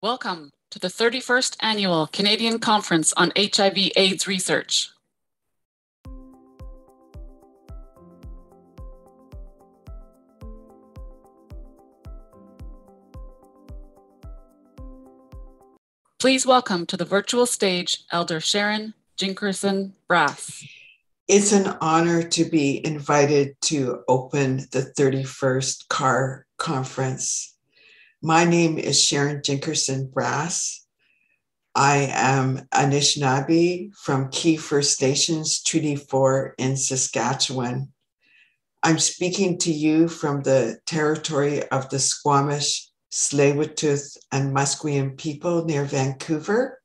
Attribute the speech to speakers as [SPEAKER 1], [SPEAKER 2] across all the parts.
[SPEAKER 1] Welcome to the 31st Annual Canadian Conference on HIV/AIDS Research. Please welcome to the virtual stage Elder Sharon Jinkerson Brass.
[SPEAKER 2] It's an honor to be invited to open the 31st CAHR conference. My name is Sharon Jinkerson Brass. I am Anishinaabe from Key First Nations Treaty 4 in Saskatchewan. I'm speaking to you from the territory of the Squamish, Tsleil-Waututh, and Musqueam people near Vancouver.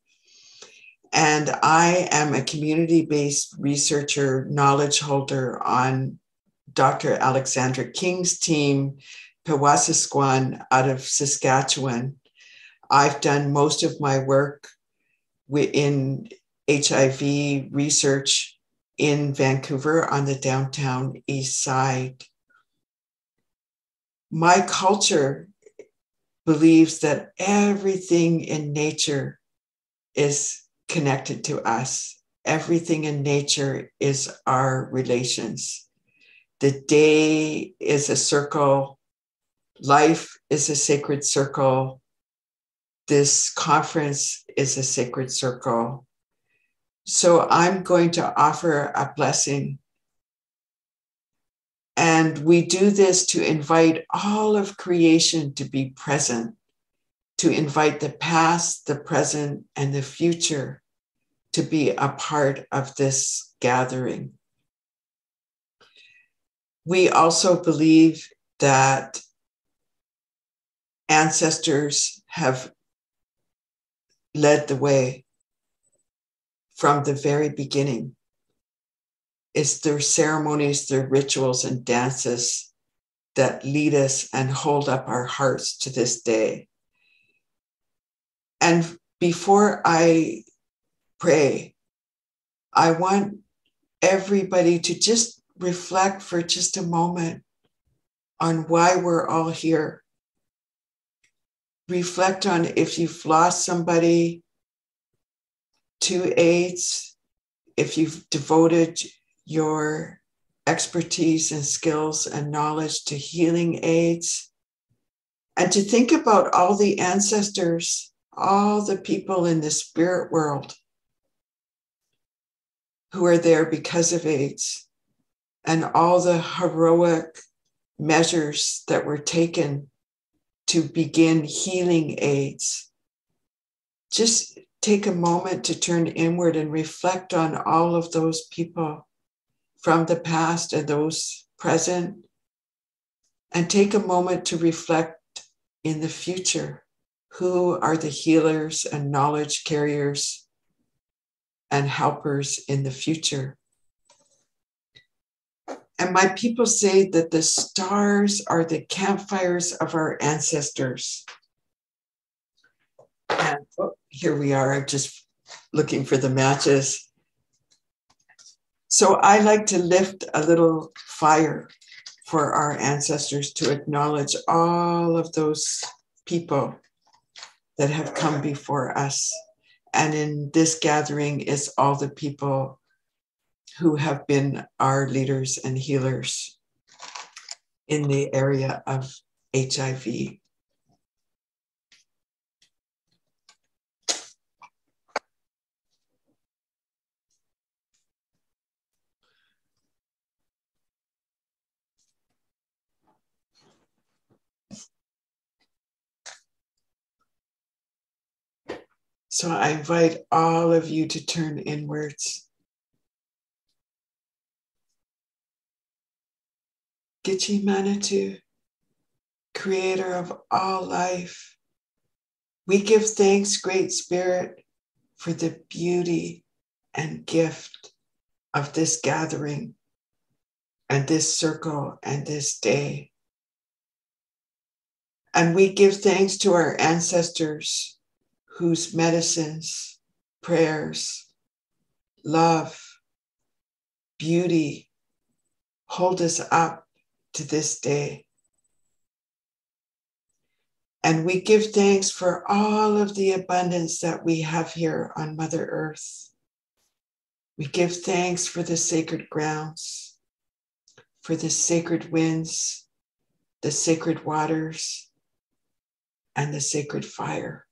[SPEAKER 2] And I am a community-based researcher, knowledge holder on Dr. Alexandra King's team, Pewasasquan out of Saskatchewan. I've done most of my work in HIV research in Vancouver on the downtown east side. My culture believes that everything in nature is connected to us. Everything in nature is our relations. The day is a circle. Life is a sacred circle. This conference is a sacred circle. So I'm going to offer a blessing. And we do this to invite all of creation to be present, to invite the past, the present, and the future to be a part of this gathering. We also believe that ancestors have led the way from the very beginning. It's their ceremonies, their rituals and dances that lead us and hold up our hearts to this day. And before I pray, I want everybody to just reflect for just a moment on why we're all here. Reflect on if you've lost somebody to AIDS, if you've devoted your expertise and skills and knowledge to healing AIDS, and to think about all the ancestors, all the people in the spirit world who are there because of AIDS, and all the heroic measures that were taken to begin healing AIDS. Just take a moment to turn inward and reflect on all of those people from the past and those present, and take a moment to reflect in the future. Who are the healers and knowledge carriers and helpers in the future? And my people say that the stars are the campfires of our ancestors. And here we are, I'm just looking for the matches. So I like to lift a little fire for our ancestors to acknowledge all of those people that have come before us. And in this gathering is all the people who have been our leaders and healers in the area of HIV. So I invite all of you to turn inwards. Gitchi Manitou, creator of all life, we give thanks, Great Spirit, for the beauty and gift of this gathering and this circle and this day. And we give thanks to our ancestors whose medicines, prayers, love, beauty hold us up to this day. And we give thanks for all of the abundance that we have here on Mother Earth. We give thanks for the sacred grounds, for the sacred winds, the sacred waters, and the sacred fire.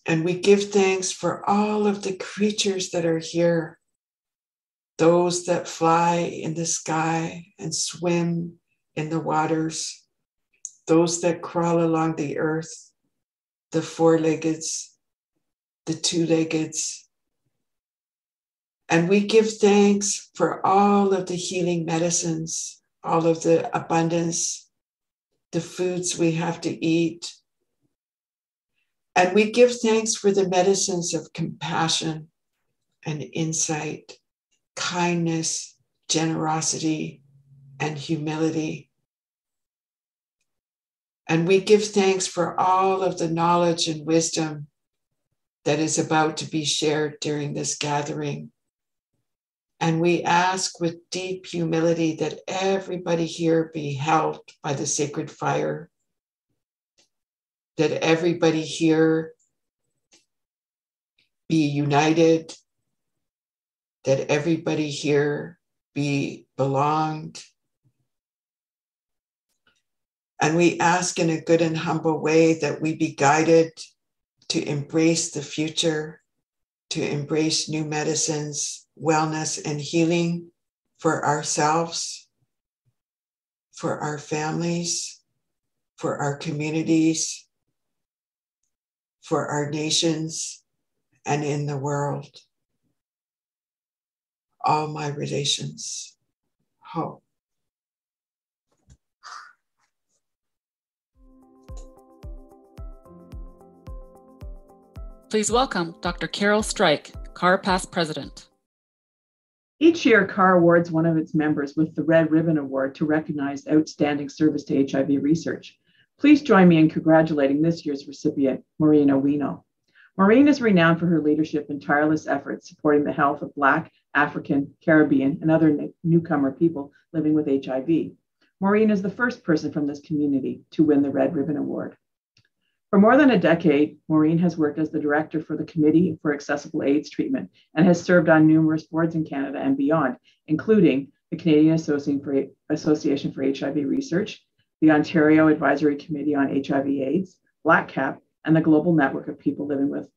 [SPEAKER 2] And we give thanks for all of the creatures that are here, those that fly in the sky and swim in the waters, those that crawl along the earth, the four-leggeds, the two-leggeds. And we give thanks for all of the healing medicines, all of the abundance, the foods we have to eat. And we give thanks for the medicines of compassion and insight, kindness, generosity, and humility. And we give thanks for all of the knowledge and wisdom that is about to be shared during this gathering. And we ask with deep humility that everybody here be held by the sacred fire, that everybody here be united, that everybody here be belonged. And we ask in a good and humble way that we be guided to embrace the future, to embrace new medicines, wellness, and healing for ourselves, for our families, for our communities, for our nations, and in the world. All my relations. Hope.
[SPEAKER 1] Please welcome Dr. Carol Strike, CAHR Past President.
[SPEAKER 3] Each year, CAHR awards one of its members with the Red Ribbon Award to recognize outstanding service to HIV research. Please join me in congratulating this year's recipient, Maureen Owino. Maureen is renowned for her leadership and tireless efforts supporting the health of Black, African, Caribbean, and other newcomer people living with HIV. Maureen is the first person from this community to win the Red Ribbon Award. For more than a decade, Maureen has worked as the director for the Committee for Accessible AIDS Treatment and has served on numerous boards in Canada and beyond, including the Canadian Association for HIV Research, the Ontario Advisory Committee on HIV/AIDS, Black Cap, and the Global Network of People Living with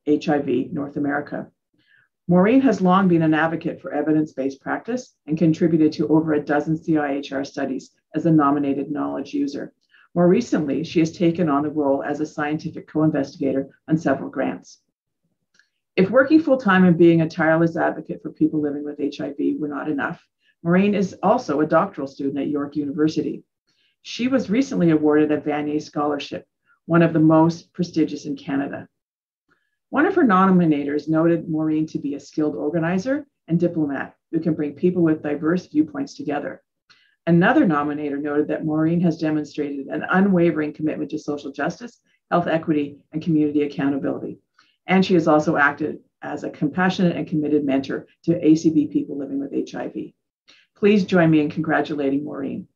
[SPEAKER 3] HIV North America. Maureen has long been an advocate for evidence-based practice and contributed to over a dozen CAHR studies as a nominated knowledge user. More recently, she has taken on the role as a scientific co-investigator on several grants. If working full-time and being a tireless advocate for people living with HIV were not enough, Maureen is also a doctoral student at York University. She was recently awarded a Vanier Scholarship, one of the most prestigious in Canada. One of her nominators noted Maureen to be a skilled organizer and diplomat who can bring people with diverse viewpoints together. Another nominator noted that Maureen has demonstrated an unwavering commitment to social justice, health equity, and community accountability. And she has also acted as a compassionate and committed mentor to ACB people living with HIV. Please join me in congratulating Maureen.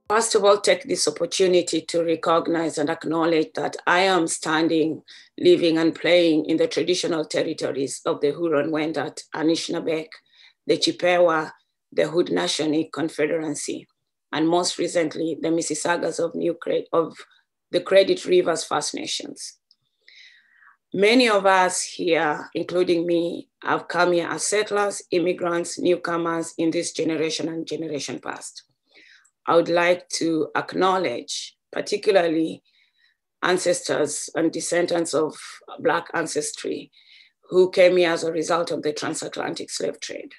[SPEAKER 4] First of all, take this opportunity to recognize and acknowledge that I am standing, living and playing in the traditional territories of the Huron-Wendat, Anishinaabeg, the Chippewa, the Haudenosaunee Confederacy, and most recently, the Mississaugas of the Credit Rivers First Nations. Many of us here, including me, have come here as settlers, immigrants, newcomers in this generation and generation past. I would like to acknowledge particularly ancestors and descendants of Black ancestry who came here as a result of the transatlantic slave trade.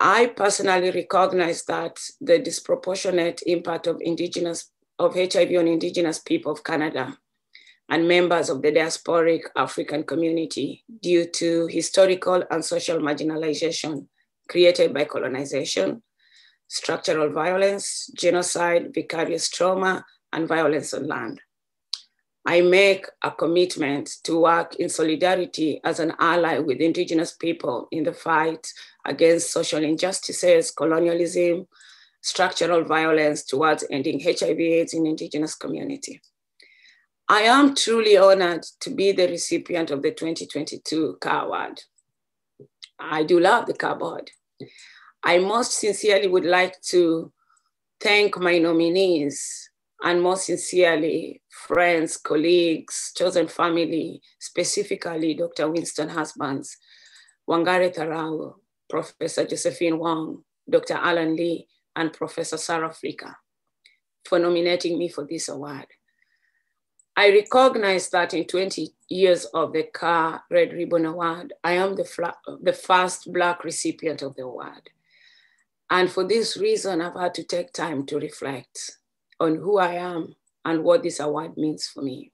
[SPEAKER 4] I personally recognize that the disproportionate impact of HIV on Indigenous people of Canada and members of the diasporic African community due to historical and social marginalization created by colonization, structural violence, genocide, vicarious trauma, and violence on land. I make a commitment to work in solidarity as an ally with Indigenous people in the fight against social injustices, colonialism, structural violence towards ending HIV/AIDS in Indigenous community. I am truly honored to be the recipient of the 2022 CAHR Award. I do love the CAHR Board. I most sincerely would like to thank my nominees, and most sincerely, friends, colleagues, chosen family, specifically Dr. Winston Husbands, Wangare Tharau, Professor Josephine Wong, Dr. Alan Lee, and Professor Sarah Frika for nominating me for this award. I recognize that in 20 years of the CAHR Red Ribbon Award, I am the first Black recipient of the award. And for this reason, I've had to take time to reflect on who I am and what this award means for me.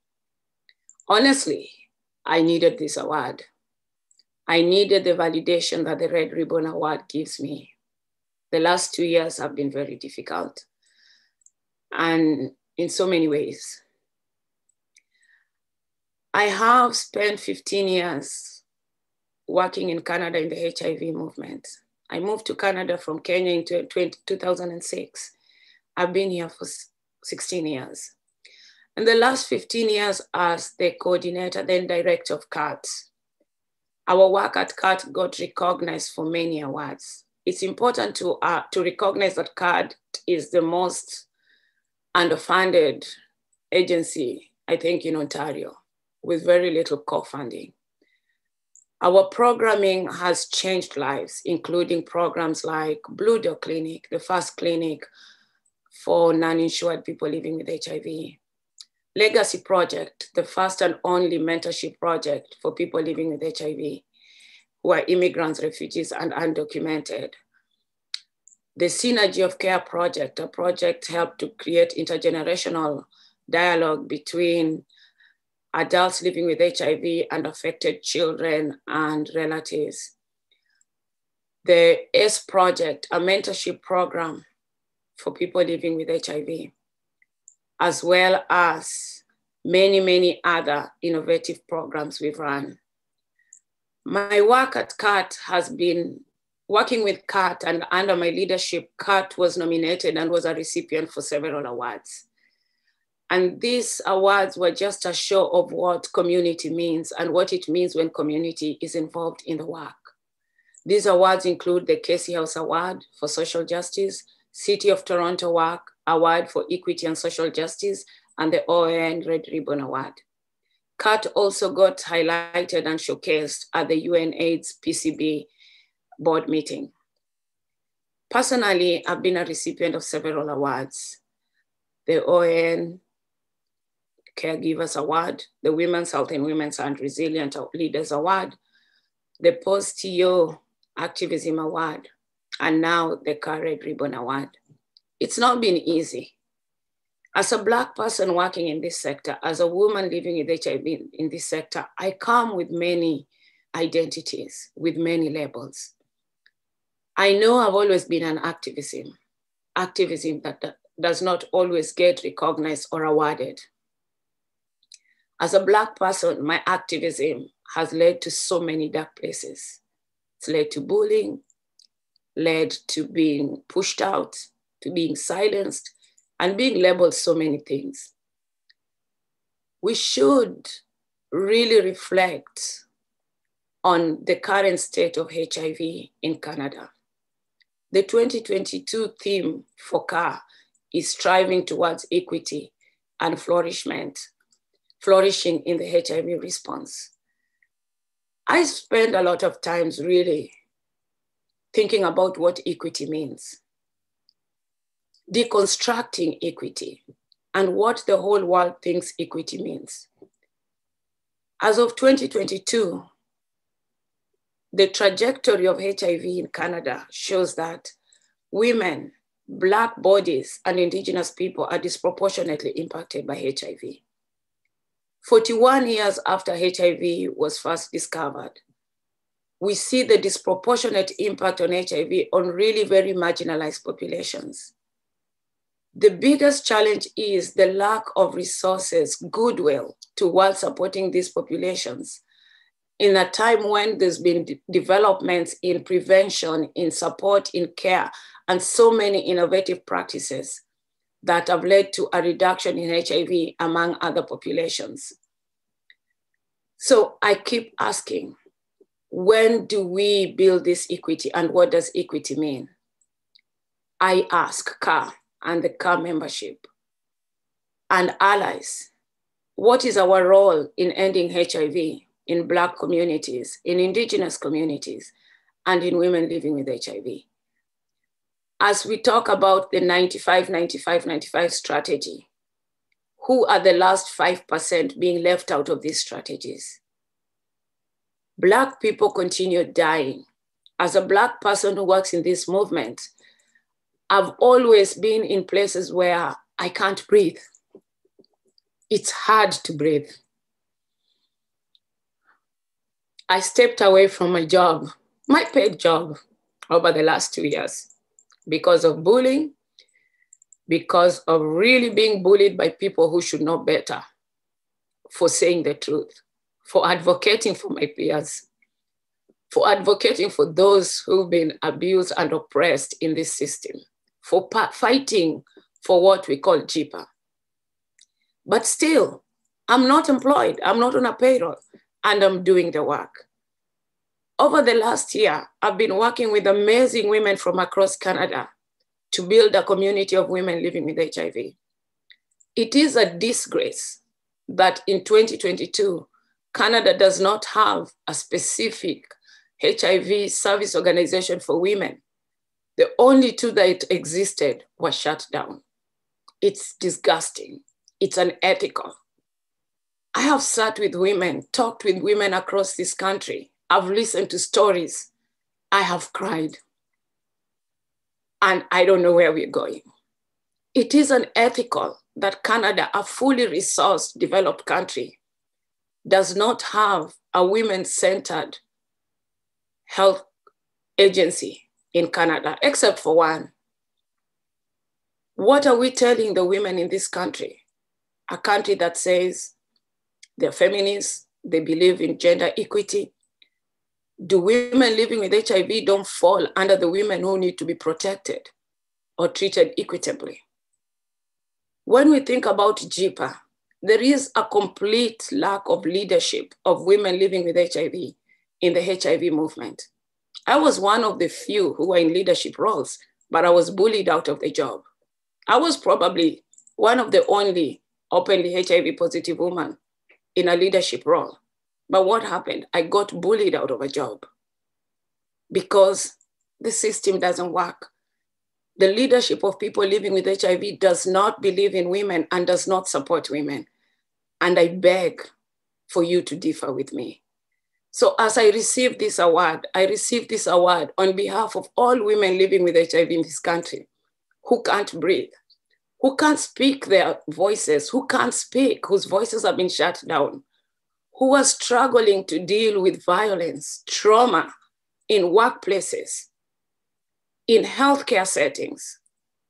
[SPEAKER 4] Honestly, I needed this award. I needed the validation that the Red Ribbon Award gives me. The last 2 years have been very difficult, and in so many ways. I have spent 15 years working in Canada in the HIV movement. I moved to Canada from Kenya in 2006. I've been here for 16 years. And the last 15 years as the coordinator, then director of CAHT. Our work at CAHT got recognized for many awards. It's important to recognize that CAHT is the most underfunded agency, I think, in Ontario, with very little co-funding. Our programming has changed lives, including programs like Blue Dog Clinic, the first clinic for non-insured people living with HIV. Legacy Project, the first and only mentorship project for people living with HIV who are immigrants, refugees, and undocumented. The Synergy of Care Project, a project helped to create intergenerational dialogue between adults living with HIV and affected children and relatives. The ACE Project, a mentorship program for people living with HIV, as well as many, many other innovative programs we've run. My work at CAHT has been working with CAHT, and under my leadership, CAHT was nominated and was a recipient for several awards. And these awards were just a show of what community means and what it means when community is involved in the work. These awards include the CAHR Award for Social Justice, City of Toronto Work Award for Equity and Social Justice, and the OAN Red Ribbon Award. CAHT also got highlighted and showcased at the UN AIDS PCB board meeting. Personally, I've been a recipient of several awards. The OAN Caregivers Award, the Women's Health and Women's and Resilient Leaders Award, the Post-TO Activism Award, and now the CAHR Red Ribbon Award. It's not been easy. As a Black person working in this sector, as a woman living with HIV in this sector, I come with many identities, with many labels. I know I've always been an activism that does not always get recognized or awarded. As a Black person, my activism has led to so many dark places. It's led to bullying, led to being pushed out, to being silenced, and being labeled so many things. We should really reflect on the current state of HIV in Canada. The 2022 theme for CAHR is striving towards equity and flourishing in the HIV response. I spend a lot of times really thinking about what equity means, deconstructing equity, and what the whole world thinks equity means. As of 2022, the trajectory of HIV in Canada shows that women, Black bodies, and Indigenous people are disproportionately impacted by HIV. 41 years after HIV was first discovered, we see the disproportionate impact on HIV on really very marginalized populations. The biggest challenge is the lack of resources, goodwill towards supporting these populations. in a time when there's been developments in prevention, in support, in care, and so many innovative practices that have led to a reduction in HIV among other populations. So I keep asking, when do we build this equity, and what does equity mean? I ask CAHR and the CAHR membership and allies, what is our role in ending HIV in Black communities, in Indigenous communities, and in women living with HIV? As we talk about the 95-95-95 strategy, who are the last 5% being left out of these strategies? Black people continue dying. As a Black person who works in this movement, I've always been in places where I can't breathe. It's hard to breathe. I stepped away from my job, my paid job, over the last 2 years because of bullying, because of really being bullied by people who should know better, for saying the truth, for advocating for my peers, for advocating for those who've been abused and oppressed in this system, for fighting for what we call JIPA. But still, I'm not employed, I'm not on a payroll, and I'm doing the work. Over the last year, I've been working with amazing women from across Canada to build a community of women living with HIV. It is a disgrace that in 2022, Canada does not have a specific HIV service organization for women. The only two that existed were shut down. It's disgusting. It's unethical. I have sat with women, talked with women across this country. I've listened to stories. I have cried. And I don't know where we're going. It is unethical that Canada, a fully resourced, developed country, does not have a women-centered health agency in Canada, except for one. What are we telling the women in this country? A country that says they're feminists, they believe in gender equity. Do women living with HIV don't fall under the women who need to be protected or treated equitably? When we think about JIPA, there is a complete lack of leadership of women living with HIV in the HIV movement. I was one of the few who were in leadership roles, but I was bullied out of the job. I was probably one of the only openly HIV positive women in a leadership role. But what happened? I got bullied out of a job because the system doesn't work. The leadership of people living with HIV does not believe in women and does not support women. And I beg for you to differ with me. So as I received this award, I received this award on behalf of all women living with HIV in this country who can't breathe, who can't speak their voices, who can't speak, whose voices have been shut down, who are struggling to deal with violence, trauma in workplaces, in healthcare settings,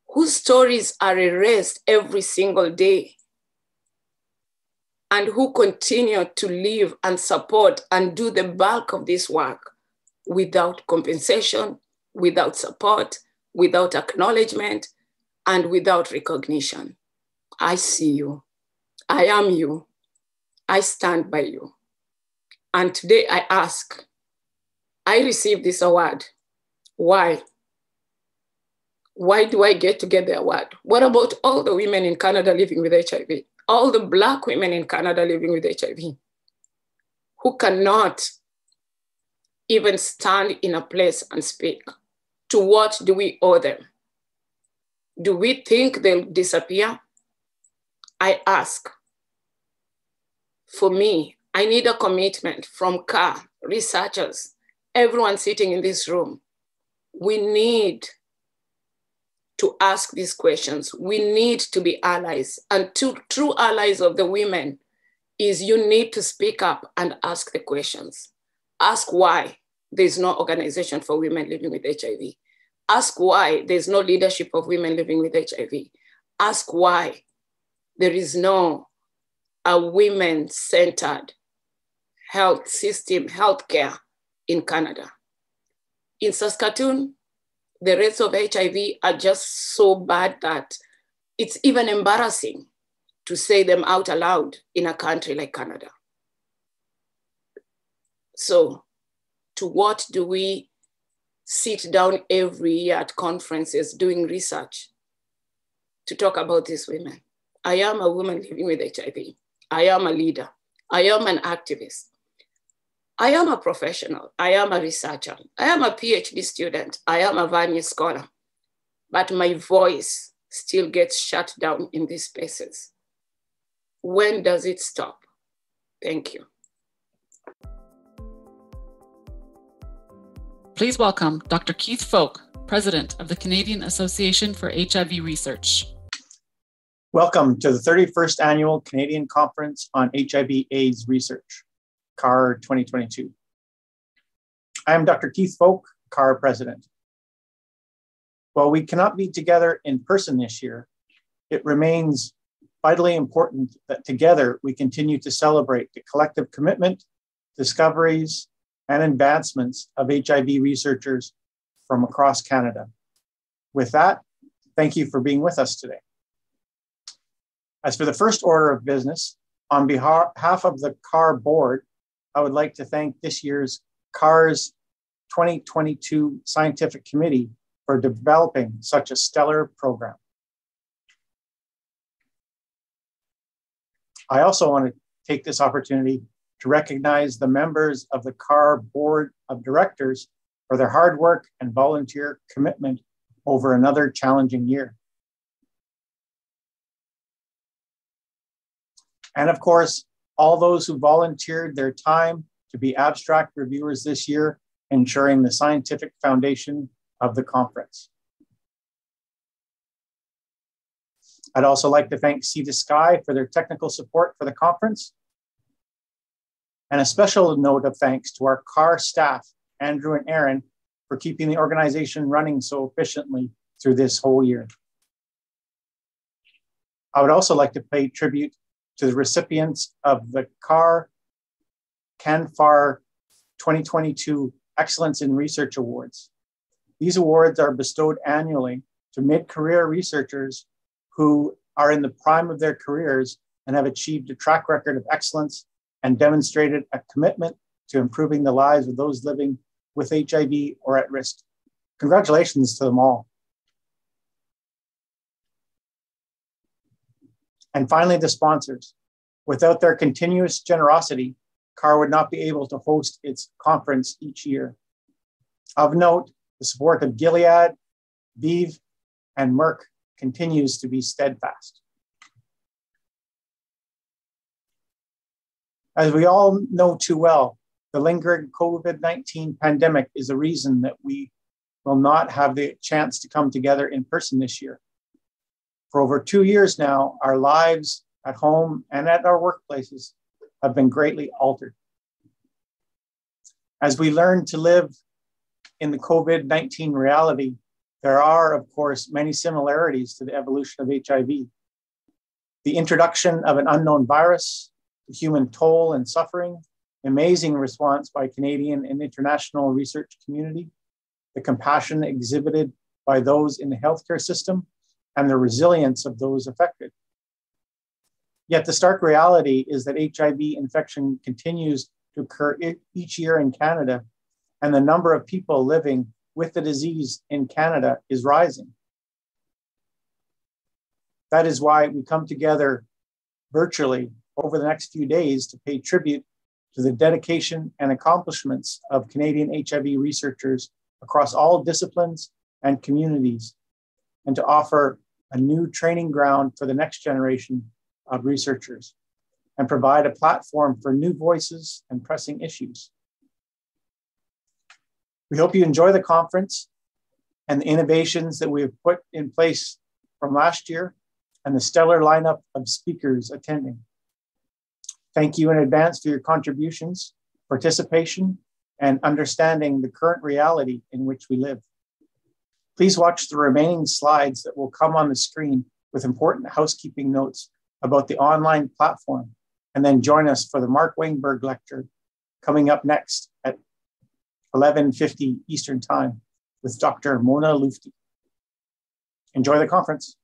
[SPEAKER 4] whose stories are erased every single day, and who continue to live and support and do the bulk of this work without compensation, without support, without acknowledgement, and without recognition. I see you. I am you. I stand by you. And today I ask, I received this award. Why? Why do I get to get the award? What about all the women in Canada living with HIV? All the Black women in Canada living with HIV who cannot even stand in a place and speak? To what do we owe them? Do we think they'll disappear? I ask. For me, I need a commitment from CAHR, researchers, everyone sitting in this room. We need to ask these questions. We need to be allies. And true allies of the women is you need to speak up and ask the questions. Ask why there's no organization for women living with HIV. Ask why there's no leadership of women living with HIV. Ask why there is no a women-centered health system, healthcare in Canada. In Saskatoon, the rates of HIV are just so bad that it's even embarrassing to say them out aloud in a country like Canada. So to what do we sit down every year at conferences doing research to talk about these women? I am a woman living with HIV. I am a leader. I am an activist. I am a professional. I am a researcher. I am a PhD student. I am a Vanier scholar. But my voice still gets shut down in these spaces. When does it stop? Thank you.
[SPEAKER 1] Please welcome Dr. Keith Folk, President of the Canadian Association for HIV Research.
[SPEAKER 5] Welcome to the 31st Annual Canadian Conference on HIV/AIDS Research, CAHR 2022. I am Dr. Keith Folk, CAHR President. While we cannot be together in person this year, it remains vitally important that together we continue to celebrate the collective commitment, discoveries, and advancements of HIV researchers from across Canada. With that, thank you for being with us today. As for the first order of business, on behalf of the CAHR board, I would like to thank this year's CAHR's 2022 Scientific Committee for developing such a stellar program. I also want to take this opportunity to recognize the members of the CAHR Board of Directors for their hard work and volunteer commitment over another challenging year. And of course, all those who volunteered their time to be abstract reviewers this year, ensuring the scientific foundation of the conference. I'd also like to thank Sea to Sky for their technical support for the conference. And a special note of thanks to our CAHR staff, Andrew and Aaron, for keeping the organization running so efficiently through this whole year. I would also like to pay tribute to the recipients of the CAHR CanFAR 2022 Excellence in Research Awards. These awards are bestowed annually to mid-career researchers who are in the prime of their careers and have achieved a track record of excellence and demonstrated a commitment to improving the lives of those living with HIV or at risk. Congratulations to them all. And finally, the sponsors. Without their continuous generosity, CAHR would not be able to host its conference each year. Of note, the support of Gilead, ViiV, and Merck continues to be steadfast. As we all know too well, the lingering COVID-19 pandemic is a reason that we will not have the chance to come together in person this year. For over 2 years now, our lives at home and at our workplaces have been greatly altered. As we learn to live in the COVID-19 reality, there are, of course, many similarities to the evolution of HIV. The introduction of an unknown virus, the human toll and suffering, amazing response by Canadian and international research community, the compassion exhibited by those in the healthcare system, and the resilience of those affected. Yet the stark reality is that HIV infection continues to occur each year in Canada, and the number of people living with the disease in Canada is rising. That is why we come together virtually over the next few days to pay tribute to the dedication and accomplishments of Canadian HIV researchers across all disciplines and communities, and to offer a new training ground for the next generation of researchers, and provide a platform for new voices and pressing issues. We hope you enjoy the conference and the innovations that we have put in place from last year and the stellar lineup of speakers attending. Thank you in advance for your contributions, participation, and understanding the current reality in which we live. Please watch the remaining slides that will come on the screen with important housekeeping notes about the online platform, and then join us for the Mark Weinberg Lecture coming up next at 11:50 Eastern Time with Dr. Mona Lufti. Enjoy the conference.